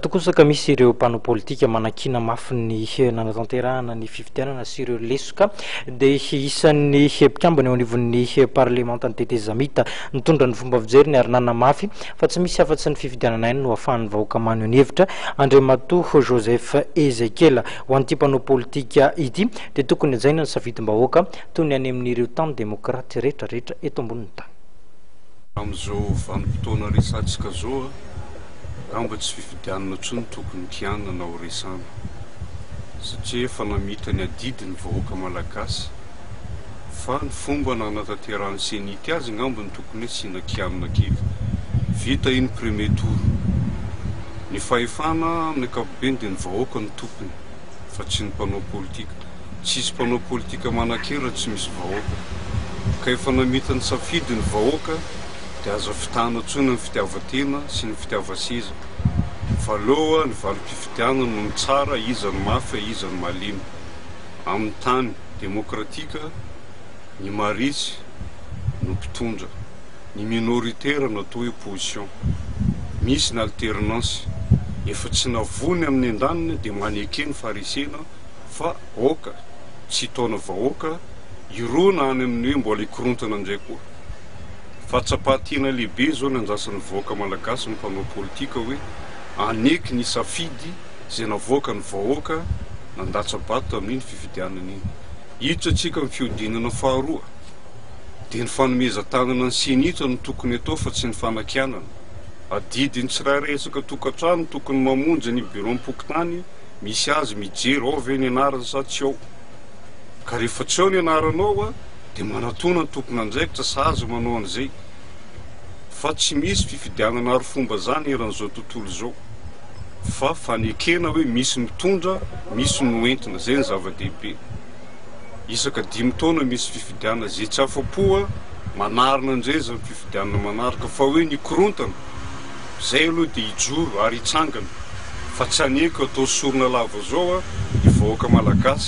Tokosaka misy ireo mpano politika manakina mafy ny nanatanterahana ny fifidianana sy ireo lesoka dia isan'ny mpikambana eo anivon'ny parlemanta ny tetezamita nitondra ny fomba fijeriny ary nanamafy fa tsy misy afa-tsy ny fifidianana iny no ahafahan'ny vahoaka maneho ny hevitra Andriamatoa Joseph Ezekiel ho an'ity mpano politika ity dia tokony hajaina ny safidim-bahoaka toy ny any amin'ireo tany demokraty rehetrarehetra eto ambonin'ny tany. Amin'izao vanim-potoana resantsika zao gamba tsy fifidianana intsony tokony kianina na ho resana satria efa namita ny adidiny vahoaka malagasy fa ny fomba nanatanterahany senity azy gamba ny tokony hoe tsy nakianina kely vita iny premier tour ny fahefana amin'ny ankapobeny dia ny vahoaka ny tompony fa tsy ny mpanao politika tsisy mpanao politika manan-kera tsy misy vahoaka ka efa namita ny safidy ny vahoaka dia azo fitahana intsony ny fitiavatena sy ny fitiavaseza fa aloha ny valim-pifidianana no tsara iza ny mafy iza ny malemy amin'ny tany demokratika ny maritsy no mpitondra ny minoritaire no atao hoe opposition misy ny alternance efa tsy navony amin'ny andaniny dia manekeny farisena fa oka tsy taona vahoaka irona any amin'ny hoe mbola ikorontana indray koa fahatsapahatiana lehibe zao ny anjasan'ny vahoaka malagasy ny mpanao politika hoe aneky ny safidy zay navoaka ny vahoaka nandatsabato amin'iny fifidianana iny hiditra atsika ny fiodinana faharoa dia ny fanomezan-tanana ny senitra no tokony atao fa tsy ny fanakianana adidiny tsirairesaka tokantrano tokony mamonjy ny bureau am-pokotany misy azy mijery ao ve ny anarany sa tsy ao ka rehefa tsy ao ny anaranao dia manatona ny tompony andraikitra sa azy manao an'izay fa tsy misy fifidianana ary fomba zany eran'izao tontolo zao fa fanekena hoe misy mitondra misy noentina zay ny zava-dehibe isaka 5 taona misy fifidianana zay tsy afa-poa manarina indray za ny fifidianana manaraka fa hoe nikorontana zay aloha dia hijoro ary hitsangana fa tsy aneko atao sorona lava zao ny vahoaka malagasy